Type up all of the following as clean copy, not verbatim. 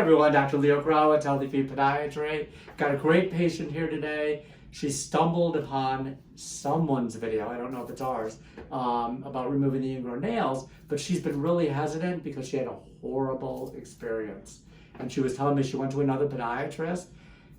Everyone, Dr. Leo Krawetz, Healthy Feet Podiatry. Got a great patient here today. She stumbled upon someone's video, I don't know if it's ours, about removing the ingrown nails, but she's been really hesitant because she had a horrible experience. And she was telling me she went to another podiatrist,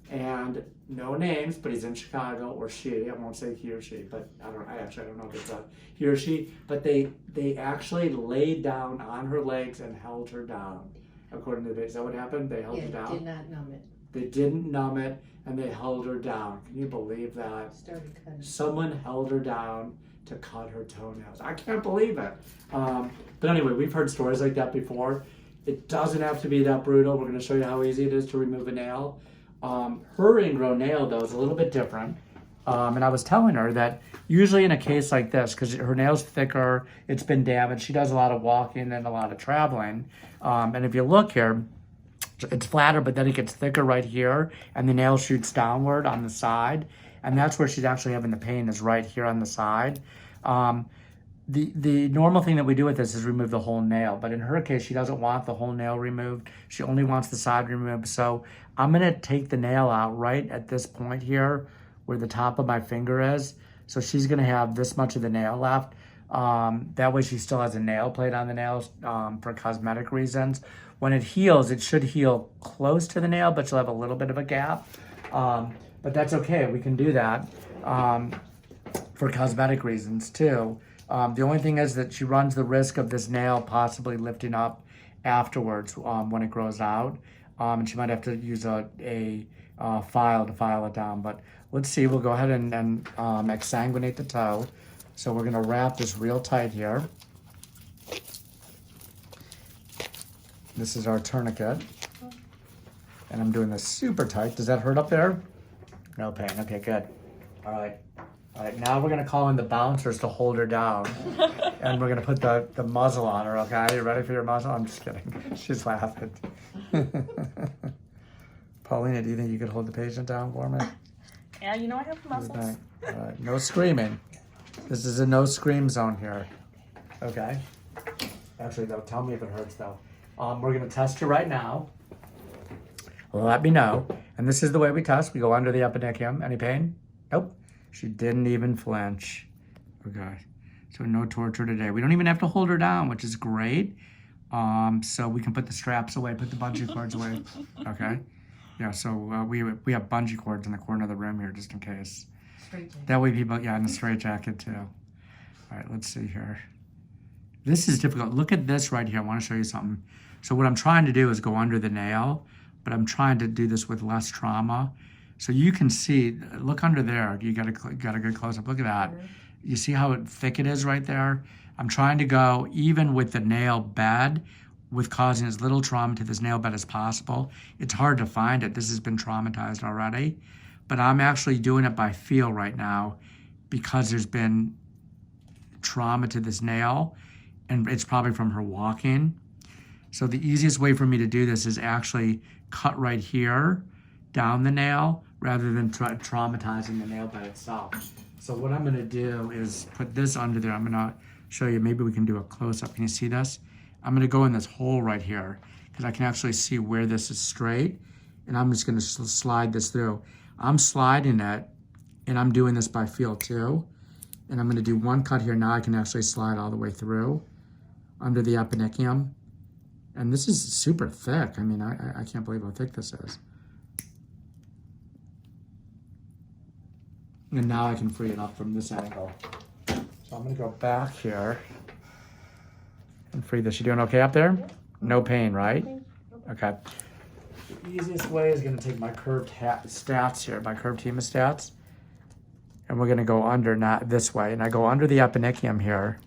and no names, but he's in Chicago, or she, I won't say he or she, but I actually don't know if it's a he or she, but they actually laid down on her legs and held her down. According to the video, is that what happened? They held her down? Did not numb it. They didn't numb it, and they held her down. Can you believe that? Started cutting. Someone held her down to cut her toenails. I can't believe it. But anyway, we've heard stories like that before. It doesn't have to be that brutal. We're going to show you how easy it is to remove a nail. Her ingrown nail, though, is a little bit different. And I was telling her that usually in a case like this, because her nail's thicker, it's been damaged, she does a lot of walking and a lot of traveling. And if you look here, it's flatter, but then it gets thicker right here, and the nail shoots downward on the side. And that's where she's actually having the pain, is right here on the side. The normal thing that we do with this is remove the whole nail, but in her case, she doesn't want the whole nail removed. She only wants the side removed. So I'm gonna take the nail out right at this point here, where the top of my finger is. So she's gonna have this much of the nail left. That way she still has a nail plate on the nails for cosmetic reasons. When it heals, it should heal close to the nail, but she'll have a little bit of a gap. But that's okay, we can do that for cosmetic reasons too. The only thing is that she runs the risk of this nail possibly lifting up afterwards when it grows out. And she might have to use a file to file it down. But let's see, we'll go ahead and exsanguinate the toe. So we're gonna wrap this real tight here. This is our tourniquet. And I'm doing this super tight. Does that hurt up there? No pain, okay, good. All right, now we're gonna call in the bouncers to hold her down. And we're gonna put the muzzle on her, okay? You ready for your muzzle? I'm just kidding, she's laughing. Paulina, do you think you could hold the patient down for me? Yeah, you know I have muscles. All right, no screaming. This is a no scream zone here. Okay. Actually, though, tell me if it hurts, though. We're gonna test you right now. Let me know. And this is the way we test. We go under the epidicium. Any pain? Nope. She didn't even flinch. Okay. So no torture today. We don't even have to hold her down, which is great. So we can put the straps away, put the bungee cords away. Okay. Yeah, so we have bungee cords in the corner of the room here, just in case. That way people, yeah, and a straight jacket too. All right, let's see here. This is difficult. Look at this right here. I want to show you something. So what I'm trying to do is go under the nail, but I'm trying to do this with less trauma. So you can see, look under there. You got a good close up. Look at that. You see how thick it is right there? I'm trying to go even with the nail bed, with causing as little trauma to this nail bed as possible. It's hard to find it. This has been traumatized already. But I'm actually doing it by feel right now because there's been trauma to this nail, and it's probably from her walking. So the easiest way for me to do this is actually cut right here down the nail rather than traumatizing the nail by itself. So what I'm gonna do is put this under there. I'm gonna show you, maybe we can do a close-up. Can you see this? I'm gonna go in this hole right here because I can actually see where this is straight, and I'm just gonna slide this through. I'm sliding it, and I'm doing this by feel too. And I'm gonna do one cut here. Now I can actually slide all the way through under the epidicium. And this is super thick. I mean, I can't believe how thick this is. And now I can free it up from this angle. So I'm gonna go back here and free this. You doing okay up there? No pain, right? Okay. The easiest way is gonna take my curved stats here, my curved hemostats, and we're gonna go under, not this way, and I go under the epidicium here,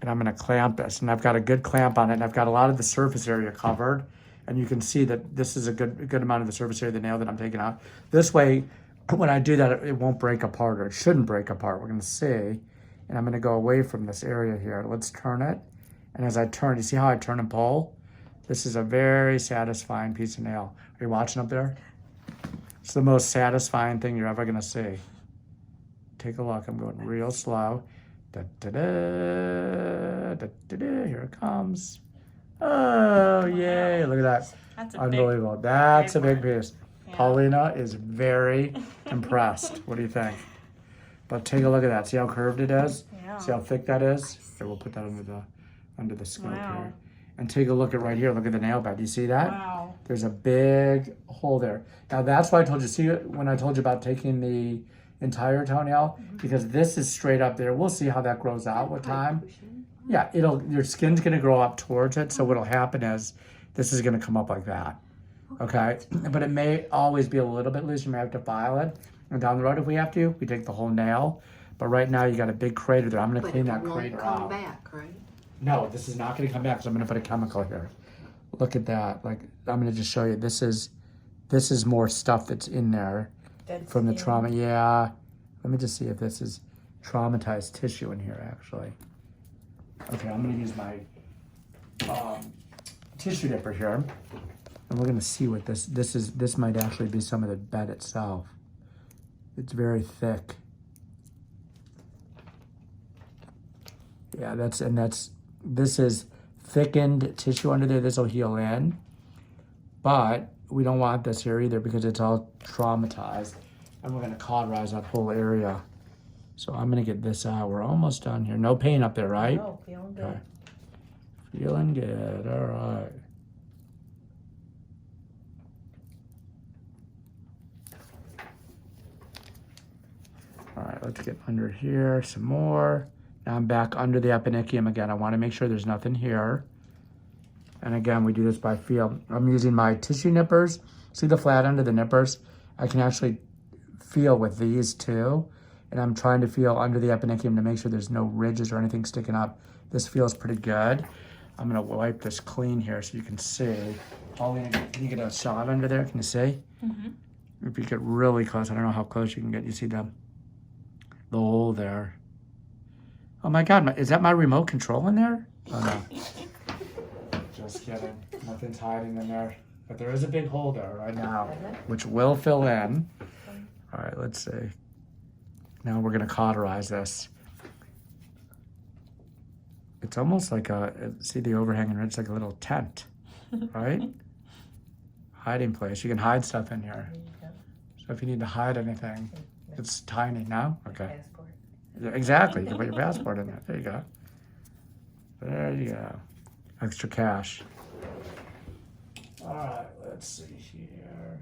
and I'm gonna clamp this, and I've got a good clamp on it, and I've got a lot of the surface area covered, and you can see that this is a good amount of the surface area of the nail that I'm taking out. This way, when I do that, it won't break apart, or it shouldn't break apart. We're gonna see, and I'm gonna go away from this area here. Let's turn it, and as I turn, you see how I turn and pull? This is a very satisfying piece of nail. Are you watching up there? It's the most satisfying thing you're ever gonna see. Take a look, I'm going real slow. Da, da, da, da, da, da. Here it comes. Oh, yay. Look at that. That's a Unbelievable. That's a big one. piece. Yeah. Paulina is very impressed. What do you think? But take a look at that. See how curved it is? Yeah. See how thick that is? Here, we'll put that under the scope Wow. here. And take a look at right here. Look at the nail bed. Do you see that? Wow. There's a big hole there. Now that's why I told you. See when I told you about taking the entire toenail? Because this is straight up there. We'll see how that grows out with time. Yeah, your skin's gonna grow up towards it. So what'll happen is this is gonna come up like that. Okay? But it may always be a little bit loose. You may have to file it. And down the road, if we have to, we take the whole nail. But right now, you got a big crater there. I'm gonna clean that crater out. Come back, right? No, this is not gonna come back because I'm gonna put a chemical here. Look at that. Like, I'm gonna just show you. This is more stuff that's in there from the trauma. Yeah. Let me just see if this is traumatized tissue in here, actually. Okay, I'm gonna use my tissue dipper here, and we're gonna see what this is. This might actually be some of the bed itself. It's very thick. Yeah, this is thickened tissue under there. This will heal in, but we don't want this here either because it's all traumatized, and we're gonna cauterize that whole area. So I'm gonna get this out. We're almost done here. No pain up there, right? Oh, feeling good. Okay. Feeling good. All right. All right, let's get under here some more. Now I'm back under the eponychium again. I want to make sure there's nothing here. And again, we do this by feel. I'm using my tissue nippers. See the flat end of the nippers? I can actually feel with these too. And I'm trying to feel under the eponychium to make sure there's no ridges or anything sticking up. This feels pretty good. I'm gonna wipe this clean here so you can see. Paulina, can you get a shot under there? Can you see? Mm-hmm. If you get really close, I don't know how close you can get. You see the hole there. Oh my God, is that my remote control in there? Oh no. Just kidding. Nothing's hiding in there. But there is a big hole there right now, which will fill in. All right, let's see. Now we're gonna cauterize this. It's almost like see the overhang, it's like a little tent, right? Hiding place. You can hide stuff in here. So if you need to hide anything, it's tiny now. Okay. Yeah, exactly. You can put your passport in there. There you go. There you go. Extra cash. All right, let's see here.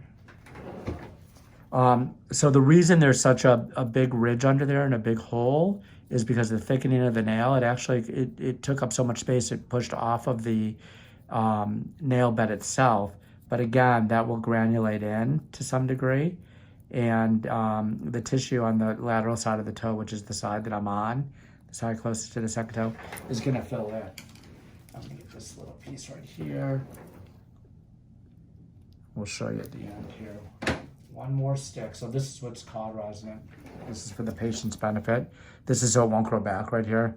So the reason there's such a big ridge under there and a big hole is because the thickening of the nail. It actually it took up so much space. It pushed off of the nail bed itself. But again, that will granulate in to some degree. And the tissue on the lateral side of the toe, which is the side that I'm on, the side closest to the second toe, is gonna fill in. I'm gonna get this little piece right here. We'll show you at the end here. One more stick. So this is what's cauterizing it. This is for the patient's benefit. This is so it won't grow back right here.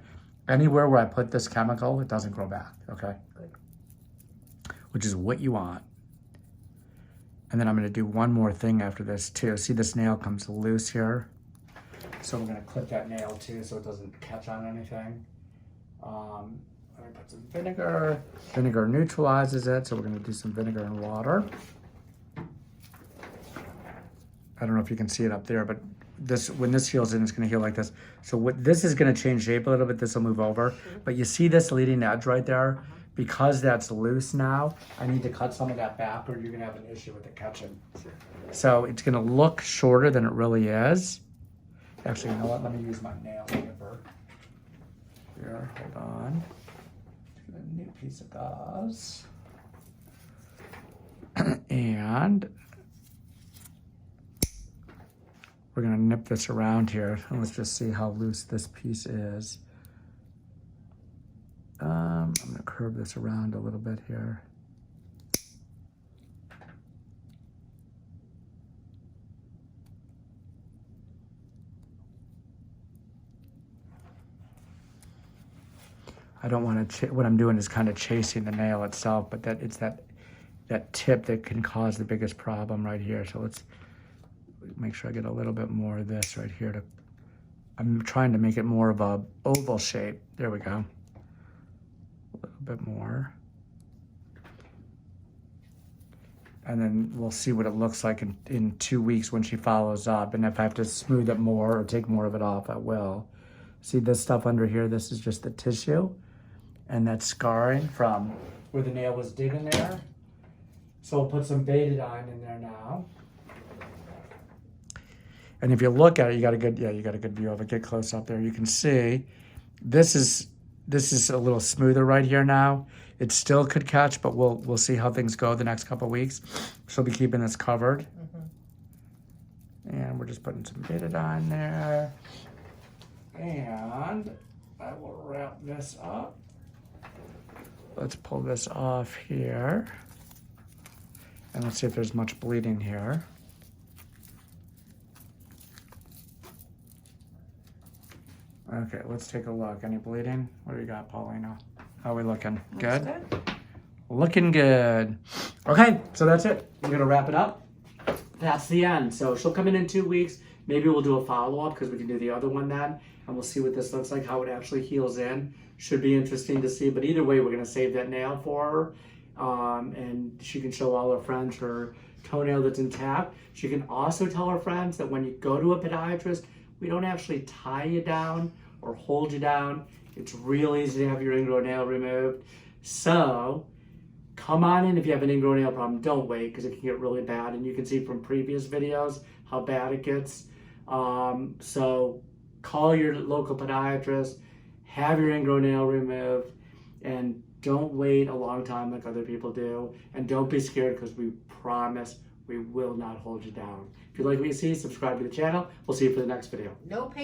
Anywhere where I put this chemical, it doesn't grow back, okay? Good. Which is what you want. And then I'm gonna do one more thing after this too. See, this nail comes loose here. So we're gonna clip that nail too so it doesn't catch on anything. Let me put some vinegar. Vinegar neutralizes it, so we're gonna do some vinegar and water. I don't know if you can see it up there, but when this heals in, it's gonna heal like this. So this is gonna change shape a little bit. This will move over. But you see this leading edge right there? Because that's loose now, I need to cut some of that back or you're gonna have an issue with it catching. So it's gonna look shorter than it really is. Actually, you know what? Let me use my nail nipper. Here, hold on. Get a new piece of gauze. And we're gonna nip this around here. And let's just see how loose this piece is. I'm gonna curve this around a little bit here. I don't want to, what I'm doing is kind of chasing the nail itself, but it's that tip that can cause the biggest problem right here. So let's make sure I get a little bit more of this right here. I'm trying to make it more of a oval shape. There we go. A little bit more. And then we'll see what it looks like in 2 weeks when she follows up. And if I have to smooth it more or take more of it off, I will. See this stuff under here? This is just the tissue. And that's scarring from where the nail was digging there. So we'll put some betadine in there now. And if you look at it, you got a good view of it. Get close up there. You can see this is a little smoother right here now. It still could catch, but we'll see how things go the next couple of weeks. She'll be keeping this covered. And we're just putting some betadine there. And I will wrap this up. Let's pull this off here. And let's see if there's much bleeding here. Okay, let's take a look. Any bleeding? What do we got, Paulina? How are we looking? Good? Looking good. Okay, so that's it. We're going to wrap it up. That's the end. So she'll come in 2 weeks. Maybe we'll do a follow-up because we can do the other one then. And we'll see what this looks like, how it actually heals in. Should be interesting to see. But either way, we're going to save that nail for her. And she can show all her friends her toenail that's intact. She can also tell her friends that when you go to a podiatrist, we don't actually tie you down or hold you down. It's real easy to have your ingrown nail removed. So come on in if you have an ingrown nail problem. Don't wait because it can get really bad. And you can see from previous videos how bad it gets. So call your local podiatrist, have your ingrown nail removed, and don't wait a long time like other people do. And don't be scared because we promise we will not hold you down. If you like what you see, subscribe to the channel. We'll see you for the next video. No pain.